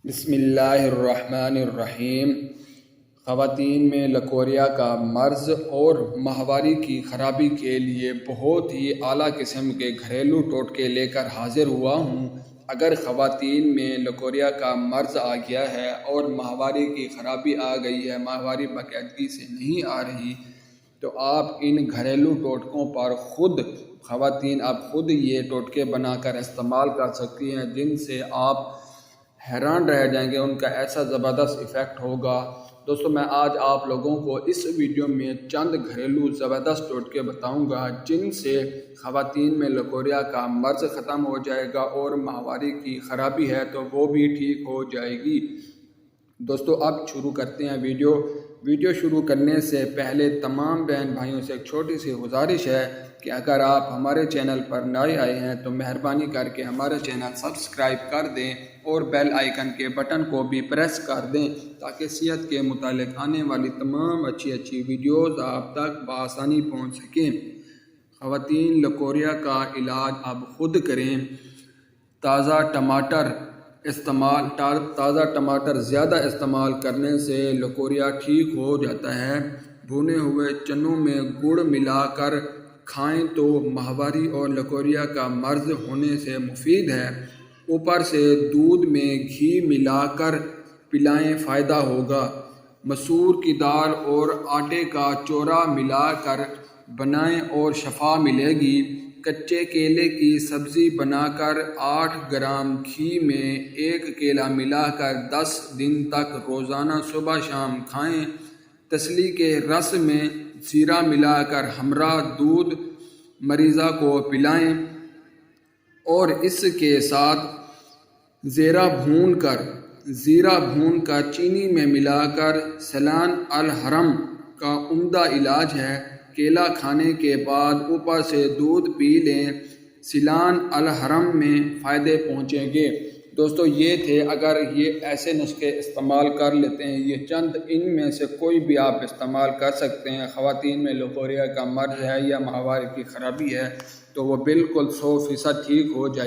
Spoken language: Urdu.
بسم اللہ الرحمن الرحیم۔ خواتین میں لکوریا کا مرض اور ماہواری کی خرابی کے لیے بہت ہی اعلیٰ قسم کے گھریلو ٹوٹکے لے کر حاضر ہوا ہوں۔ اگر خواتین میں لکوریا کا مرض آ گیا ہے اور ماہواری کی خرابی آ گئی ہے، ماہواری باقاعدگی سے نہیں آ رہی، تو آپ ان گھریلو ٹوٹکوں پر خواتین آپ خود یہ ٹوٹکے بنا کر استعمال کر سکتی ہیں، جن سے آپ حیران رہ جائیں گے۔ ان کا ایسا زبردست ایفیکٹ ہوگا۔ دوستو، میں آج آپ لوگوں کو اس ویڈیو میں چند گھریلو زبردست ٹوٹکے بتاؤں گا جن سے خواتین میں لکوریا کا مرض ختم ہو جائے گا اور ماہواری کی خرابی ہے تو وہ بھی ٹھیک ہو جائے گی۔ دوستو، اب شروع کرتے ہیں ویڈیو شروع کرنے سے پہلے تمام بہن بھائیوں سے ایک چھوٹی سی گزارش ہے کہ اگر آپ ہمارے چینل پر نئے آئے ہیں تو مہربانی کر کے ہمارا چینل سبسکرائب کر دیں اور بیل آئیکن کے بٹن کو بھی پریس کر دیں تاکہ صحت کے متعلق آنے والی تمام اچھی ویڈیوز آپ تک بآسانی پہنچ سکیں۔ خواتین، لکوریا کا علاج اب خود کریں۔ تازہ ٹماٹر زیادہ استعمال کرنے سے لکوریا ٹھیک ہو جاتا ہے۔ بھنے ہوئے چنوں میں گڑ ملا کر کھائیں تو ماہواری اور لکوریا کا مرض ہونے سے مفید ہے۔ اوپر سے دودھ میں گھی ملا کر پلائیں، فائدہ ہوگا۔ مسور کی دال اور آٹے کا چورا ملا کر بنائیں اور شفا ملے گی۔ کچے کیلے کی سبزی بنا کر 8 گرام گھی میں 1 کیلا ملا کر 10 دن تک روزانہ صبح شام کھائیں۔ تسلی کے رس میں زیرہ ملا کر ہمراہ دودھ مریضہ کو پلائیں اور اس کے ساتھ زیرہ بھون کر چینی میں ملا کر سلان الحرم کا عمدہ علاج ہے۔ کیلا کھانے کے بعد اوپر سے دودھ پی لیں، سلان الحرم میں فائدے پہنچیں گے۔ دوستو، یہ تھے، اگر یہ ایسے نسخے استعمال کر لیتے ہیں، یہ چند ان میں سے کوئی بھی آپ استعمال کر سکتے ہیں۔ خواتین میں لکوریا کا مرض ہے یا ماہواری کی خرابی ہے تو وہ بالکل 100% ٹھیک ہو جائے۔